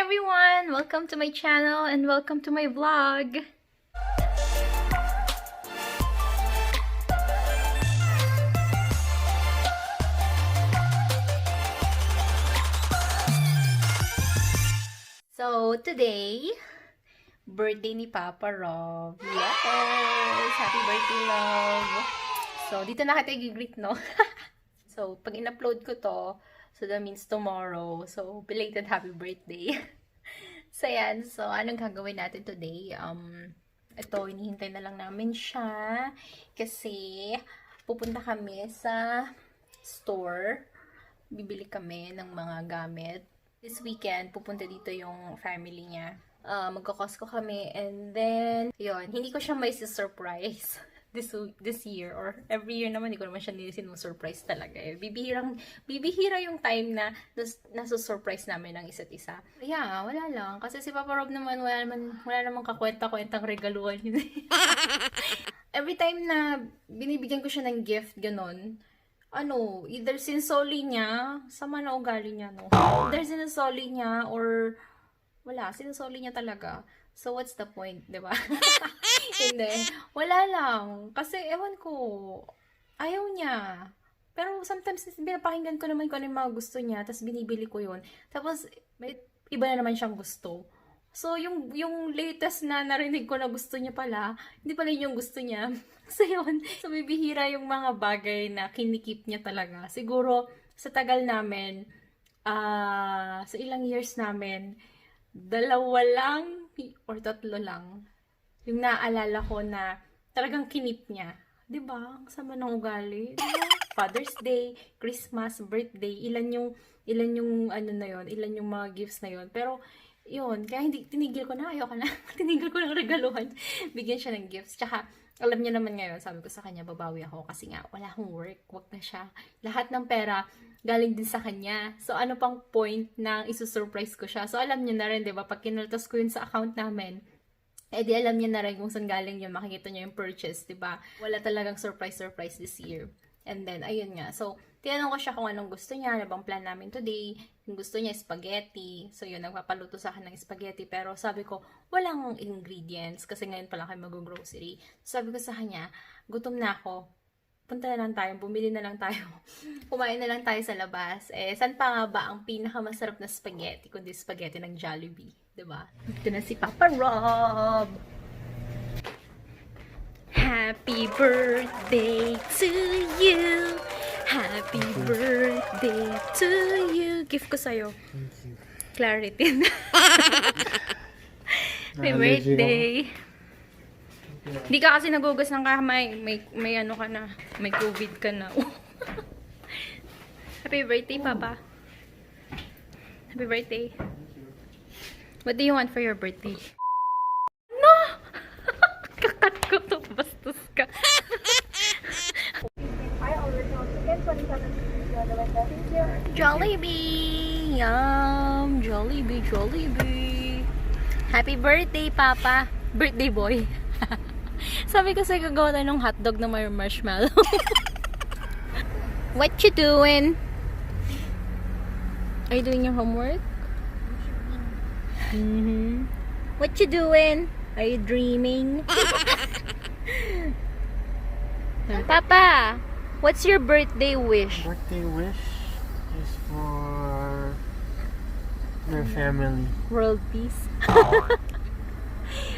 everyone! Welcome to my channel and welcome to my vlog! So, today, birthday ni Papa Rob. Yes! Happy birthday, Love! So, dito na kita i-greet, no? So, pag in-upload ko to, so that means tomorrow. So, belated happy birthday. So, yan. So, anong gagawin natin today? Ito, hinihintay na lang namin siya. Kasi, pupunta kami sa store. Bibili kami ng mga gamit. This weekend, pupunta dito yung family niya. Magkakosco kami. And then, yun. Hindi ko siya may surprise this year. Or every year naman, hindi ko naman siya sinusurprise talaga. Bibihira yung time na nasusurprise namin ng isa't isa. Yeah, wala lang. Kasi si Papa Rob naman, wala naman kakwenta-kwentang regaluhan yun. Every time na binibigyan ko siya ng gift, ganun, either sinsoli niya, sama na ugali niya, no? Either sinsoli niya, or wala, sinsoli niya talaga. So, what's the point, di ba? Hindi. Wala lang. Kasi, ewan ko, ayaw niya. Pero, sometimes, pinapakinggan ko naman kung ano yung mga gusto niya, tapos binibili ko yun. Tapos, may iba na naman siyang gusto. So, yung latest na narinig ko na gusto niya pala, hindi pala yung gusto niya. So, yun. So, bibihira yung mga bagay na kinikip niya talaga. Siguro, sa tagal namin, sa ilang years namin, 2 lang or 3 lang yung naaalala ko na talagang kinip niya. Diba? Ang sama ng ugali. Diba? Father's Day, Christmas, birthday, ilan yung ano na yon, ilan yung mga gifts na yon. Pero, yun, kaya hindi, tinigil ko na, ayoko na. Tinigil ko ng regaluhan. Bigyan siya ng gifts. Tsaka, alam niya naman ngayon, sabi ko sa kanya, babawi ako kasi nga, wala akong work, wag na siya. Lahat ng pera, galing din sa kanya. So, ano pang point na isusurprise ko siya? So, alam niya na rin, diba? Pag kinultas ko yun sa account namin, di alam niya na rin kung saan galing yun, makikita niya yung purchase, diba? Wala talagang surprise this year. And then, ayun nga. So, tinanong ko siya kung anong gusto niya, ano bang plan namin today. Yung gusto niya, spaghetti. So, yun, nagpapaluto sa akin ng spaghetti. Pero sabi ko, walang ingredients kasi ngayon pa lang kayo mag-grocery. So, sabi ko sa kanya, gutom na ako. Punta na lang tayo, bumili na lang tayo. Kumain na lang tayo sa labas. Saan pa nga ba ang pinakamasarap na spaghetti kundi spaghetti ng Jollibee? Diba? Ito na si Papa Rob! Happy birthday to you! Happy birthday to you! Gift ko sa'yo. Thank you. Clarity. Happy birthday! Hindi ka kasi nagugas ng kamay. May ano ka na. May COVID ka na. Happy birthday, Papa. Happy birthday. What do you want for your birthday? No! Kakat ko to. Bastos ka. Jollibee! Yum! Jollibee! Happy birthday, Papa! Birthday boy! Sabi ko sa'yo gagawa tayo ng hotdog na may marshmallow. What you doing? Are you doing your homework? What you doing? Are you dreaming? Papa, what's your birthday wish? Birthday wish is for your family. World peace?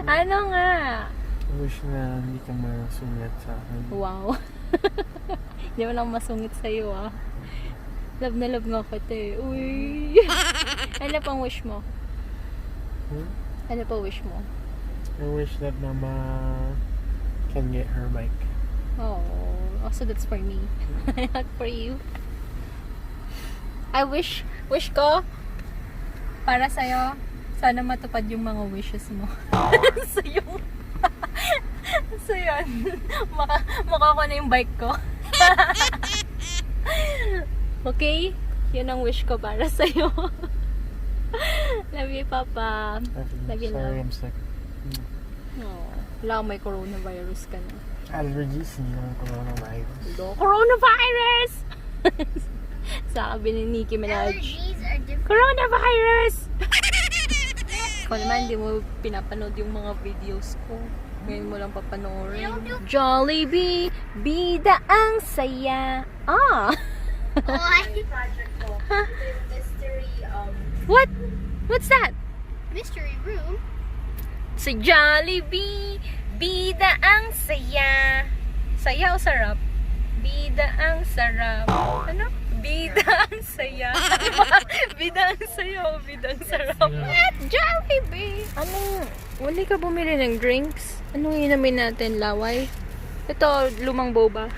Ano nga? Wish na hindi ka masungit sa akin. Wow. Hindi mo lang masungit sa'yo, ah. Love na love nga kita eh. Uy. Ano pang wish mo? Ano pa wish mo? I wish that Mama can get her bike. Oh, also that's for me. Not for you. I wish ko para sa'yo, sana matupad yung mga wishes mo. So yun, maka ko na yung bike ko. Okay? Yun ang wish ko para sa'yo. Love you, Papa. Love you, Sorry, love. I'm sick. Oh, wala may coronavirus ka na. Allergies, hindi naman coronavirus. Coronavirus! Sabi ni Nicki Minaj. Allergies are different. Coronavirus! Ikaw naman, hindi mo pinapanood yung mga videos ko. Ngayon mo lang papanoorin. Jollibee, bida ang saya. Ah! Mystery, What? What's that? mystery room. Sa Jollibee, bida ang saya. Saya o sarap? Bida ang sarap. Ano? Bida ang saya. Bida ang saya o bida ang sarap? At Jollibee! Anong, wala ka bumili ng drinks? Anong inamin natin? Laway? Ito, lumang boba.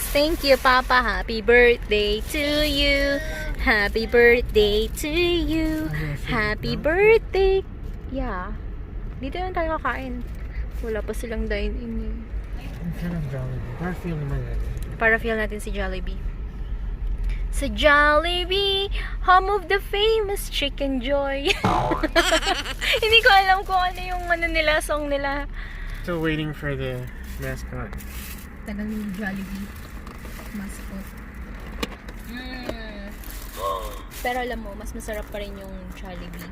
Thank you, Papa. Happy birthday to you. Happy birthday to you. Happy birthday. Yeah. Dito lang tayo kakain. Wala pa silang dine-in eh. Ang sarap Jollibee. Para feel naman natin. Para feel natin si Jollibee. Sa Jollibee, home of the famous Chicken Joy. Hindi ko alam kung ano yung ano nila, song nila. Still waiting for the mascot. Tagal ni Jollibee. Mascot. Pero alam mo, mas masarap pa rin yung Jollibee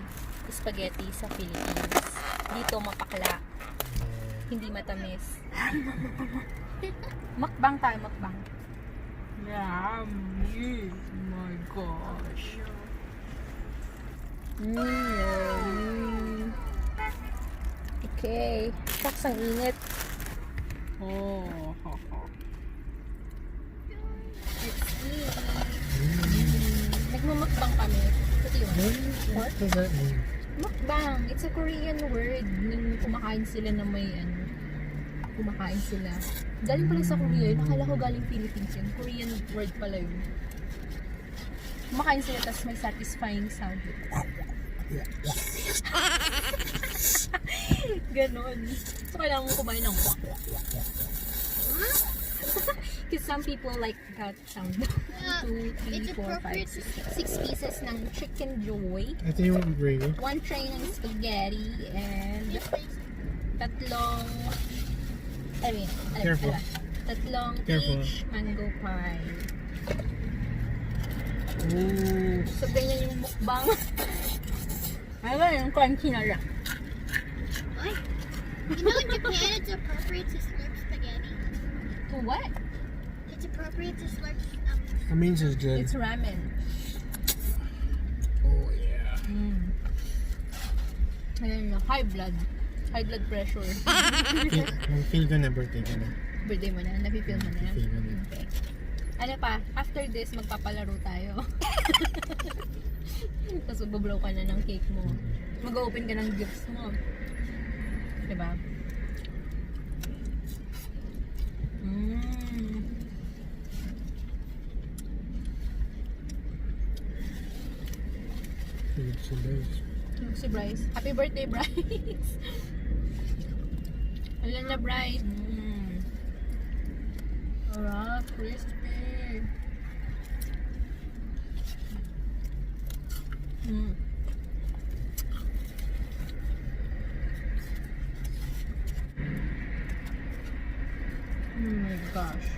spaghetti sa Philippines. Dito mapakla. Hindi matamis. Mukbang tayo, mukbang. Yummy. Oh my gosh. Okay. Saks ang init. Oh. Nagmamukbang kami. Ito yun. What does that mean? Mukbang. It's a Korean word. Nung kumakain sila na may ano. Kumakain sila. Galing pala sa Korea. Nakala ko galing Philippines yun. Korean word pala yun. Kumakain sila tapos may satisfying sound. Ganon. So kailangan mo kumain ng wak. Because some people like that sound. 2, 3, 4, 5, 6 pieces ng chicken joy. Ito yung gravy. 1 tray ng spaghetti and tatlong Careful. tatlong Careful. each mango pie. Ooh. So ganyan yung mukbang. Ayun, yung crunchy na lang. What? You know in Japan it's appropriate to slurp spaghetti? To what? It's appropriate to slurp That means it's good. It's ramen. Oh yeah. Ayun yung high blood pressure. Feel ko na birthday ko na. Birthday mo na, napipil mo na. Feel ko na. Okay. Ano pa, after this, magpapalaro tayo. Tapos magbablow ka na ng cake mo. Mag-open ka ng gifts mo. Diba? So Bryce. Si Bryce. Happy birthday, Bryce! Alam na, Bryce. Alright, crispy. Oh my gosh.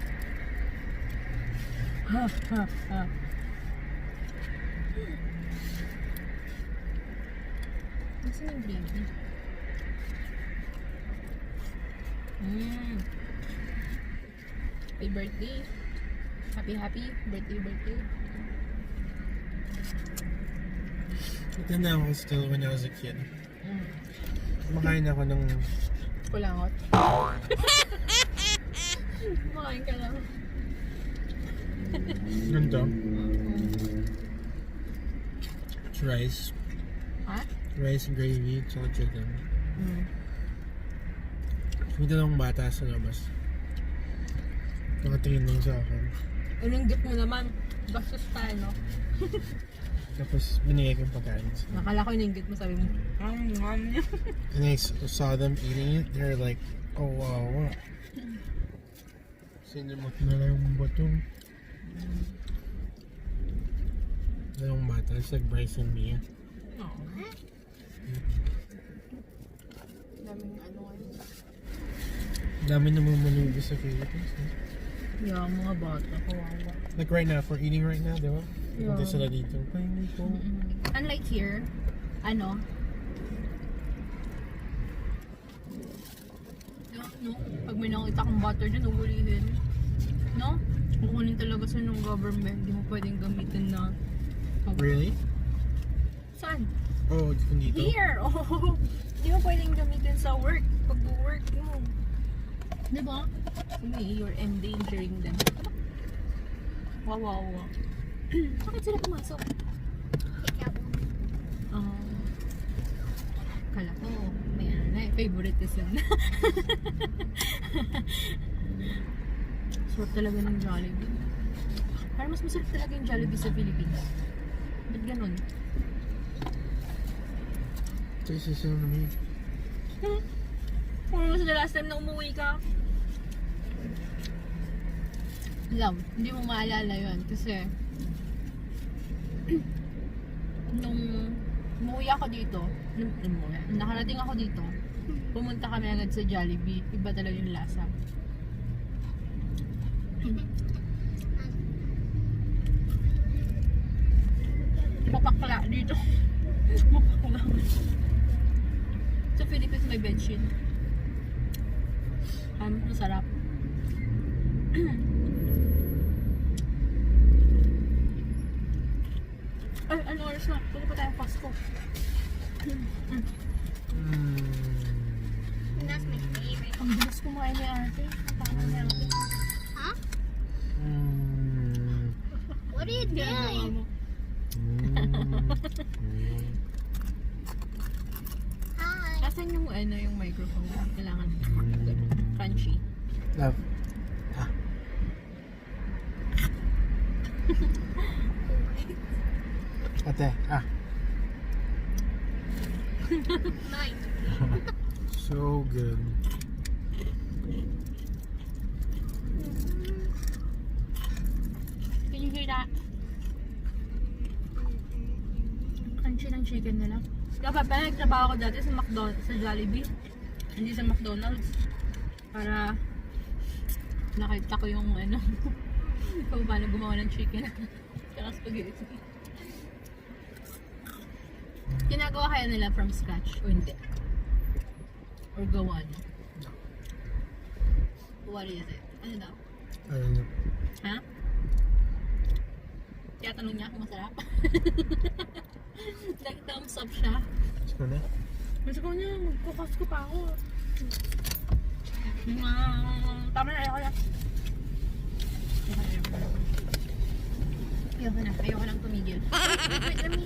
Nasaan yung gravy? Happy birthday. Happy birthday. Ito na ako still when I was a kid. Kumakain ako ng... Kulangot. Kumakain ka lang. Ganito. It's rice. Ha? Rice and gravy, tsaka chicken. May dalawang bata sa labas. Nakatingin lang sa akin. Anong gift mo naman? Bastos tayo, no? Tapos binigay ko yung pagkain. Nakala ko yung gift mo, sabi mo, And I saw them eating it. They're like, oh wow, what? Sinimot na lang yung bato. Dalawang bata. It's like Bryce and Mia. Daming ano. Dami naman manubi sa Philippines. Yeah, mga bata, kawawa. Like right now, if we're eating right now, di ba? Yeah. Punta sila dito. Kainin ko. Unlike here, ano? No? Pag may nakita kang butter dyan, uhulihin. No? Kukunin talaga sa ng government. Hindi mo pwedeng gamitin na... Really? Saan? Oh, dito? Here! Oh! Hindi mo pwedeng gamitin sa work. Pag-work mo. Diba? Sige, you're endangering them. Wow, wow, wow. Bakit sila pumasok? Pick out one. Kala ko, may ano na favoritism na. Sarap talaga ng Jollibee. Parang mas masarap talaga yung Jollibee sa Philippines. Ba't ganun? Tastes the same to me. Kung was the last time na umuwi ka? Love, hindi mo maalala yun kasi nung umuwi ako dito, nakarating ako dito, pumunta kami agad sa Jollibee. Iba talaga yung lasa. Mapakla dito. Mapakla. Sa Philippines may bedsheet. Masarap. Ay, ano oras na? Pwede pa tayong Pasko. And that's my favorite. Ang bilis kumain ni ate. Parang ni ate. Huh? Mm. What are you Ginagawa doing? mo. Hi. Asan yung ano yung microphone? Kailangan crunchy. Love. Ate, Mine. so good. Can you hear that? Crunchy ng chicken nila. Dapat pa nagtrabaho ko dati sa McDonald's, sa Jollibee. Hindi sa McDonald's. Para nakita ko yung ano kung paano gumawa ng chicken. Tsaka spaghetti. Ginagawa kaya nila from scratch o hindi? Or gawa niya? What is it? Ano daw? I don't know. Ha? Kaya tanong niya kung masarap. Nag-thumbs up siya. Let's go na. Mas ko niya, magkukas ko pa ako. Tama na, ayoko na. Ayoko na. Ayoko nang tumigil. Wait, let me